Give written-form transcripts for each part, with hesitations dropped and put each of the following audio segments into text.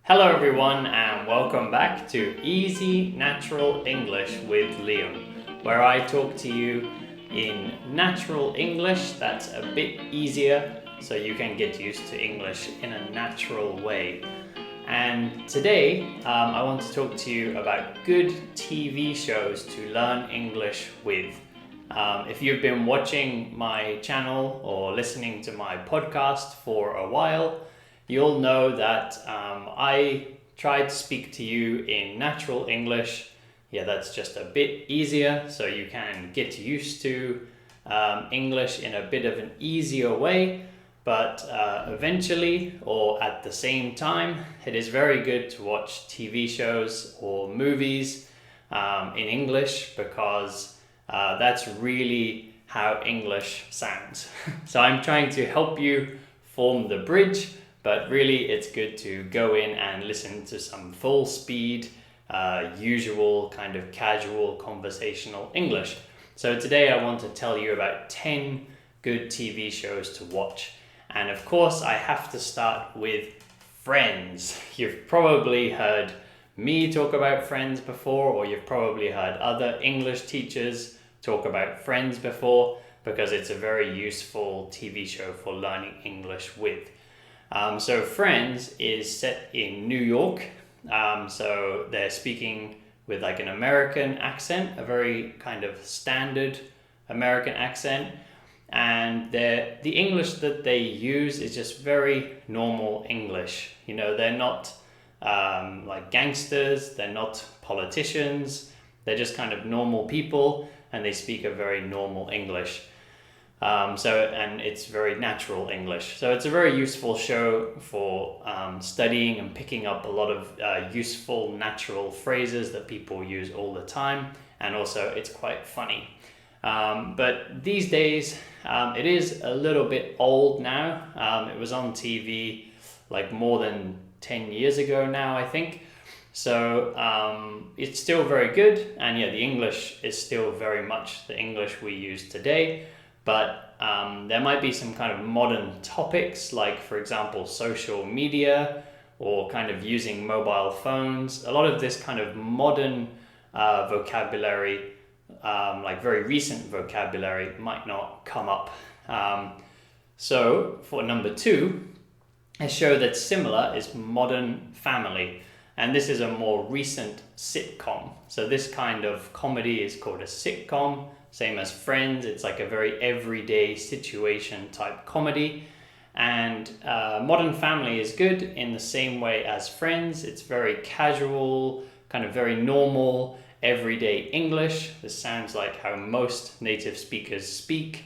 Hello everyone and welcome back to Easy Natural English with Liam, where I talk to you in natural English that's a bit easier so you can get used to English in a natural way. And today I want to talk to you about good TV shows to learn English with. If you've been watching my channel or listening to my podcast for a while, you'll know that I try to speak to you in natural English. Yeah, that's just a bit easier, so you can get used to English in a bit of an easier way. But eventually, or at the same time, it is very good to watch TV shows or movies in English because that's really how English sounds. So I'm trying to help you form the bridge, but really it's good to go in and listen to some full speed, usual kind of casual conversational English. So today I want to tell you about 10 good TV shows to watch. And of course I have to start with Friends. You've probably heard me talk about Friends before, or you've probably heard other English teachers talk about Friends before, because it's a very useful TV show for learning English with. So Friends is set in New York, so they're speaking with like an American accent, a very kind of standard American accent, and the English that they use is just very normal English. You know, they're not like gangsters, they're not politicians, they're just kind of normal people, and they speak a very normal English. And it's very natural English. So it's a very useful show for studying and picking up a lot of useful natural phrases that people use all the time. And also it's quite funny. But these days, it is a little bit old now. It was on TV like more than 10 years ago now, I think. So it's still very good. And yeah, the English is still very much the English we use today. But there might be some kind of modern topics, like for example social media, or kind of using mobile phones. A lot of this kind of modern vocabulary, like very recent vocabulary, might not come up. So for number 2, a show that's similar is Modern Family. And this is a more recent sitcom. So this kind of comedy is called a sitcom. Same as Friends, it's like a very everyday situation type comedy. And Modern Family is good in the same way as Friends. It's very casual, kind of very normal, everyday English. This sounds like how most native speakers speak,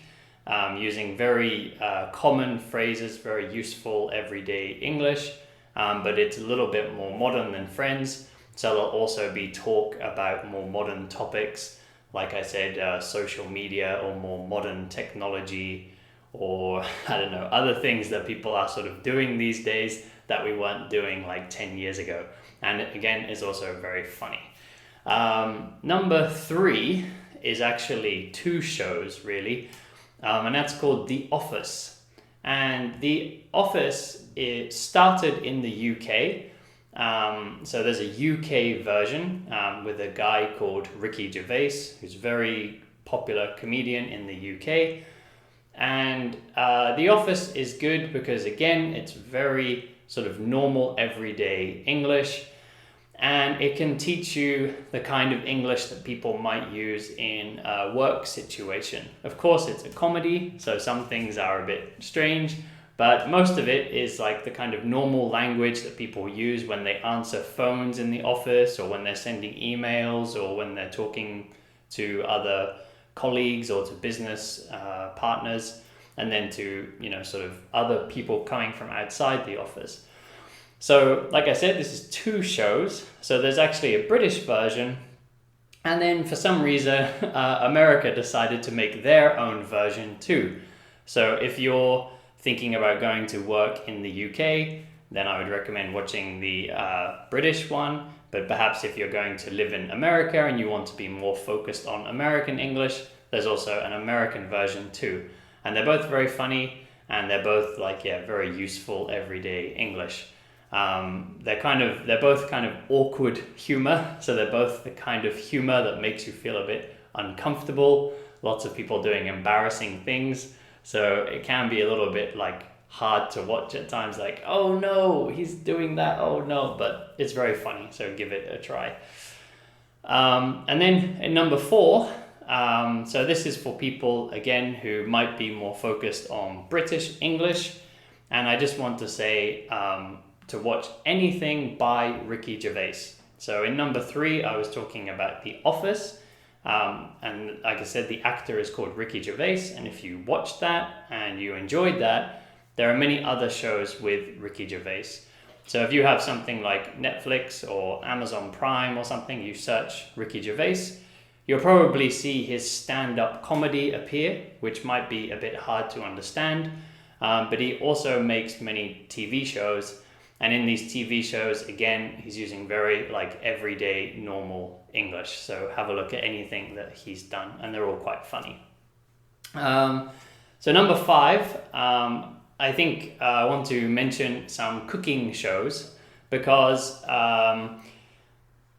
using very common phrases, very useful everyday English. But it's a little bit more modern than Friends. So there'll also be talk about more modern topics, like I said, social media or more modern technology, or I don't know, other things that people are sort of doing these days that we weren't doing like 10 years ago. And it, again, is also very funny. Number 3 is actually 2 shows really, and that's called The Office. And The Office, it started in the UK. So there's a UK version with a guy called Ricky Gervais, who's a very popular comedian in the UK. And The Office is good because, again, it's very sort of normal, everyday English. And it can teach you the kind of English that people might use in a work situation. Of course, it's a comedy, so some things are a bit strange. But most of it is like the kind of normal language that people use when they answer phones in the office, or when they're sending emails, or when they're talking to other colleagues or to business partners, and then to, you know, sort of other people coming from outside the office. So like I said, this is 2 shows. So there's actually a British version, and then for some reason America decided to make their own version too. So if you're thinking about going to work in the UK, then I would recommend watching the British one. But perhaps if you're going to live in America and you want to be more focused on American English, there's also an American version too. And they're both very funny, and they're both like, yeah, very useful everyday English. They're both kind of awkward humor. So they're both the kind of humor that makes you feel a bit uncomfortable. Lots of people doing embarrassing things. So it can be a little bit like hard to watch at times, like, oh no, he's doing that, oh no, but it's very funny, so give it a try. And then in number 4, so this is for people, again, who might be more focused on British English, and I just want to say to watch anything by Ricky Gervais. So in number 3, I was talking about The Office, and like I said, the actor is called Ricky Gervais, and if you watched that and you enjoyed that, there are many other shows with Ricky Gervais. So if you have something like Netflix or Amazon Prime or something, you search Ricky Gervais, you'll probably see his stand-up comedy appear, which might be a bit hard to understand, but he also makes many TV shows, and in these TV shows, again, he's using very like everyday normal English. So have a look at anything that he's done, and they're all quite funny. So number 5, I think I want to mention some cooking shows, because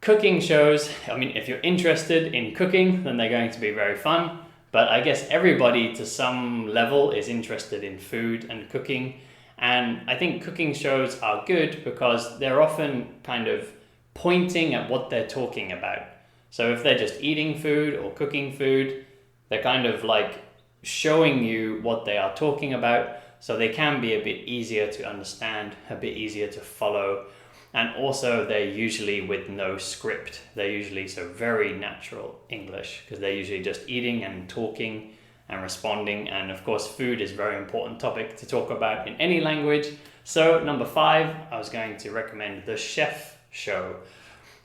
cooking shows, I mean, if you're interested in cooking, then they're going to be very fun. But I guess everybody to some level is interested in food and cooking. And I think cooking shows are good because they're often kind of pointing at what they're talking about. So if they're just eating food or cooking food, they're kind of like showing you what they are talking about. So they can be a bit easier to understand, a bit easier to follow. And also they're usually with no script. They're usually so very natural English, because they're usually just eating and talking and responding. And of course, food is a very important topic to talk about in any language. So number 5, I was going to recommend The Chef Show.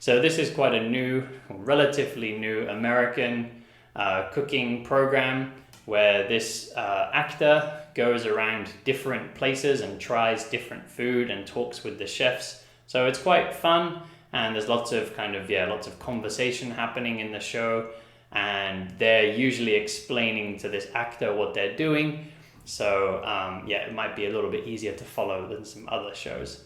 So this is quite a new, relatively new American cooking program, where this actor goes around different places and tries different food and talks with the chefs. So it's quite fun, and there's lots of conversation happening in the show, and they're usually explaining to this actor what they're doing. So it might be a little bit easier to follow than some other shows.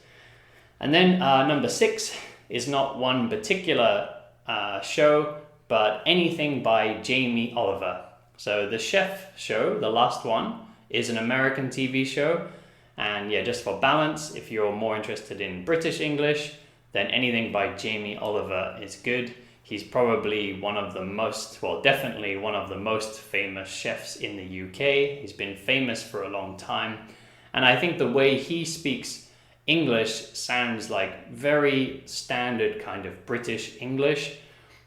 And then number 6 is not one particular show, but anything by Jamie Oliver. So The Chef Show, the last one, is an American TV show. And just for balance, if you're more interested in British English, then anything by Jamie Oliver is good. He's probably definitely one of the most famous chefs in the UK. He's been famous for a long time. And I think the way he speaks English sounds like very standard kind of British English.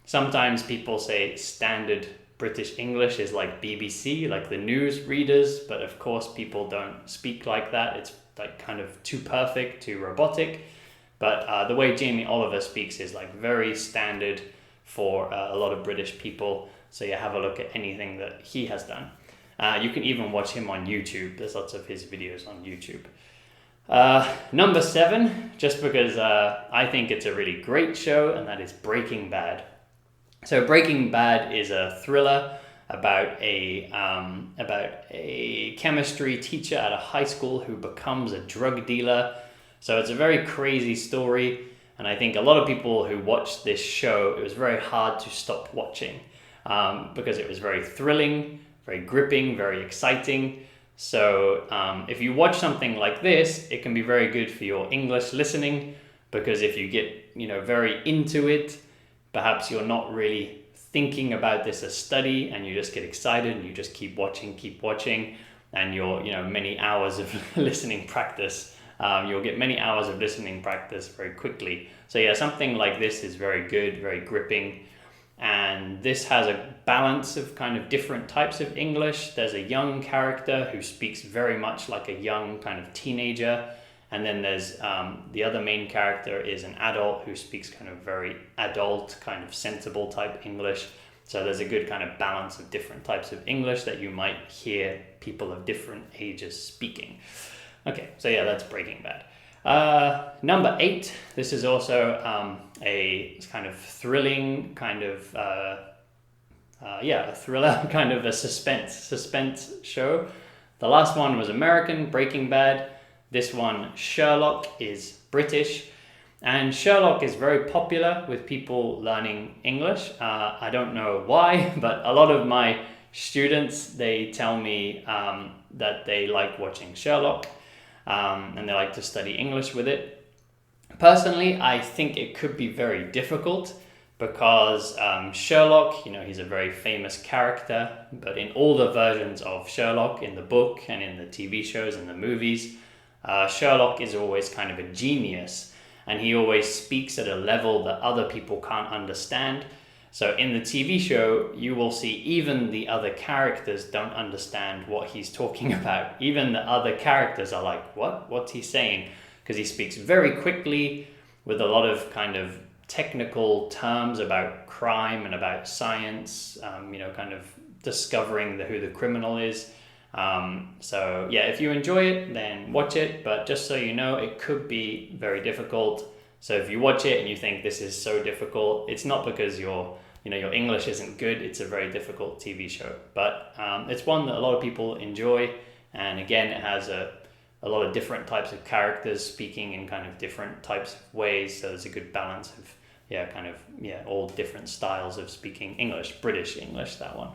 Sometimes people say standard British English is like BBC, like the news readers, but of course people don't speak like that. It's like kind of too perfect, too robotic. But the way Jamie Oliver speaks is like very standard for a lot of British people. So you have a look at anything that he has done. You can even watch him on YouTube. There's lots of his videos on YouTube. Number 7, just because I think it's a really great show, and that is Breaking Bad. So Breaking Bad is a thriller about a chemistry teacher at a high school who becomes a drug dealer. So it's a very crazy story, and I think a lot of people who watched this show, it was very hard to stop watching because it was very thrilling, very gripping, very exciting. So if you watch something like this, it can be very good for your English listening, because if you get very into it, perhaps you're not really thinking about this as study, and you just get excited and you just keep watching, and you're many hours of listening practice. You'll get many hours of listening practice very quickly. So something like this is very good, very gripping. And this has a balance of kind of different types of English. There's a young character who speaks very much like a young kind of teenager. And then there's the other main character is an adult who speaks kind of very adult, kind of sensible type English. So there's a good kind of balance of different types of English that you might hear people of different ages speaking. Okay, so that's Breaking Bad. Number 8, this is also a kind of thrilling kind of, a thriller, kind of a suspense show. The last one was American, Breaking Bad. This one, Sherlock, is British. And Sherlock is very popular with people learning English. I don't know why, but a lot of my students, they tell me that they like watching Sherlock and they like to study English with it. Personally, I think it could be very difficult because Sherlock, he's a very famous character, but in all the versions of Sherlock, in the book and in the TV shows and the movies, Sherlock is always kind of a genius. And he always speaks at a level that other people can't understand. So in the TV show, you will see even the other characters don't understand what he's talking about. Even the other characters are like, what? What's he saying? Because he speaks very quickly with a lot of kind of technical terms about crime and about science, kind of discovering who the criminal is. So yeah, if you enjoy it, then watch it, but just so you know, it could be very difficult. So if you watch it and you think this is so difficult, it's not because your English isn't good, it's a very difficult TV show, but it's one that a lot of people enjoy. And again, it has a lot of different types of characters speaking in kind of different types of ways, so there's a good balance of all different styles of speaking English. British English, that one.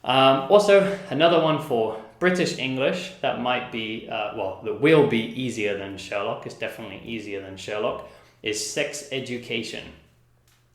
Also, another one for British English that might be, that will be easier than Sherlock, is definitely easier than Sherlock, is Sex Education.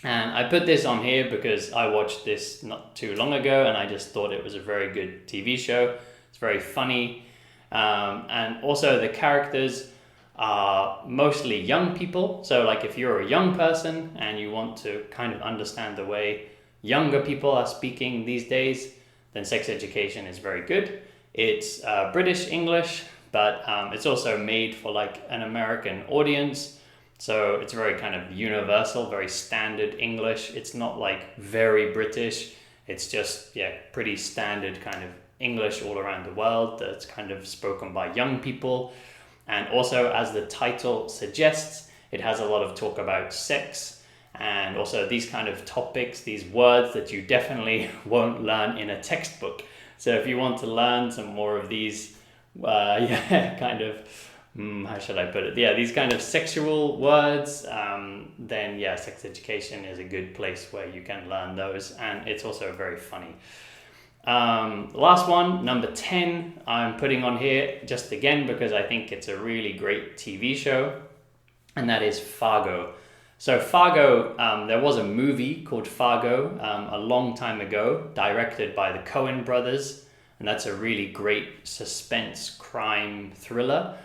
And I put this on here because I watched this not too long ago and I just thought it was a very good TV show. It's very funny. And also the characters are mostly young people. So like if you're a young person and you want to kind of understand the way younger people are speaking these days, then Sex Education is very good. It's British English, but it's also made for like an American audience. So it's very kind of universal, very standard English. It's not like very British. It's just, pretty standard kind of English all around the world that's kind of spoken by young people. And also, as the title suggests, it has a lot of talk about sex. And also these kind of topics, these words that you definitely won't learn in a textbook. So if you want to learn some more of these, how should I put it? Yeah, these kind of sexual words, then Sex Education is a good place where you can learn those. And it's also very funny. Last one, number 10, I'm putting on here just again because I think it's a really great TV show. And that is Fargo. So Fargo, there was a movie called Fargo a long time ago, directed by the Coen brothers, and that's a really great suspense crime thriller.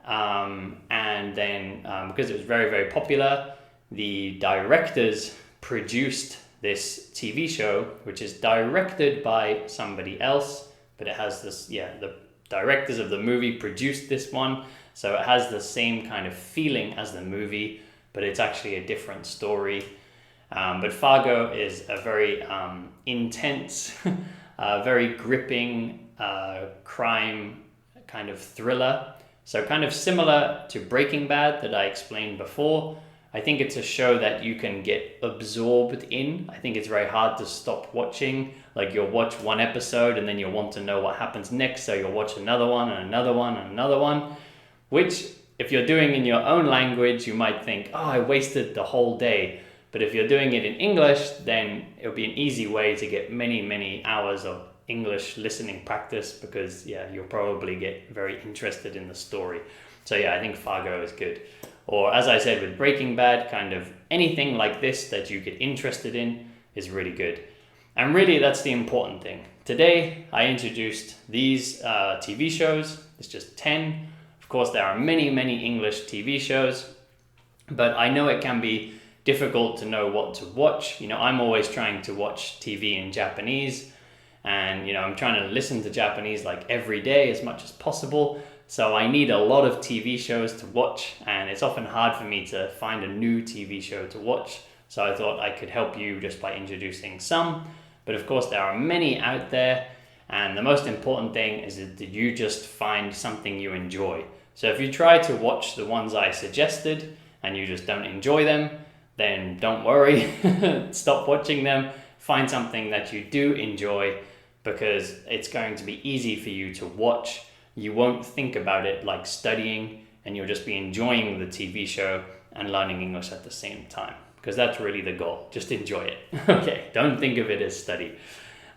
And then because it was very, very popular, the directors produced this TV show, which is directed by somebody else, but it has this, the directors of the movie produced this one, so it has the same kind of feeling as the movie, but it's actually a different story. But Fargo is a very intense, very gripping crime kind of thriller. So kind of similar to Breaking Bad that I explained before. I think it's a show that you can get absorbed in. I think it's very hard to stop watching. Like you'll watch one episode and then you'll want to know what happens next. So you'll watch another one and another one and another one, which if you're doing in your own language, you might think, oh, I wasted the whole day. But if you're doing it in English, then it'll be an easy way to get many, many hours of English listening practice because, you'll probably get very interested in the story. So, I think Fargo is good. Or as I said with Breaking Bad, kind of anything like this that you get interested in is really good. And really, that's the important thing. Today, I introduced these TV shows. It's just 10. Of course, there are many, many English TV shows, but I know it can be difficult to know what to watch. I'm always trying to watch TV in Japanese, and I'm trying to listen to Japanese like every day as much as possible. So I need a lot of TV shows to watch, and it's often hard for me to find a new TV show to watch. So I thought I could help you just by introducing some. But of course, there are many out there, and the most important thing is that you just find something you enjoy. So if you try to watch the ones I suggested and you just don't enjoy them, then don't worry, stop watching them, find something that you do enjoy because it's going to be easy for you to watch. You won't think about it like studying and you'll just be enjoying the TV show and learning English at the same time, because that's really the goal. Just enjoy it. Okay, don't think of it as study.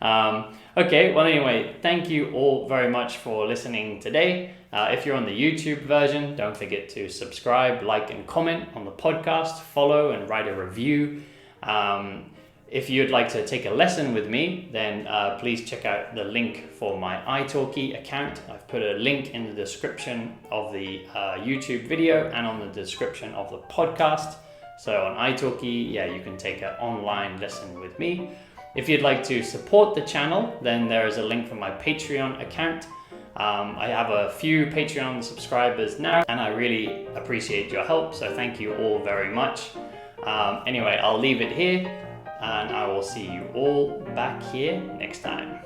Okay, well anyway, thank you all very much for listening today. If you're on the YouTube version, don't forget to subscribe, like and comment on the podcast, follow and write a review. If you'd like to take a lesson with me, then please check out the link for my italki account. I've put a link in the description of the YouTube video and on the description of the podcast. So on italki, yeah, you can take an online lesson with me. If you'd like to support the channel, then there is a link for my Patreon account. I have a few Patreon subscribers now, and I really appreciate your help, so thank you all very much. Anyway, I'll leave it here, and I will see you all back here next time.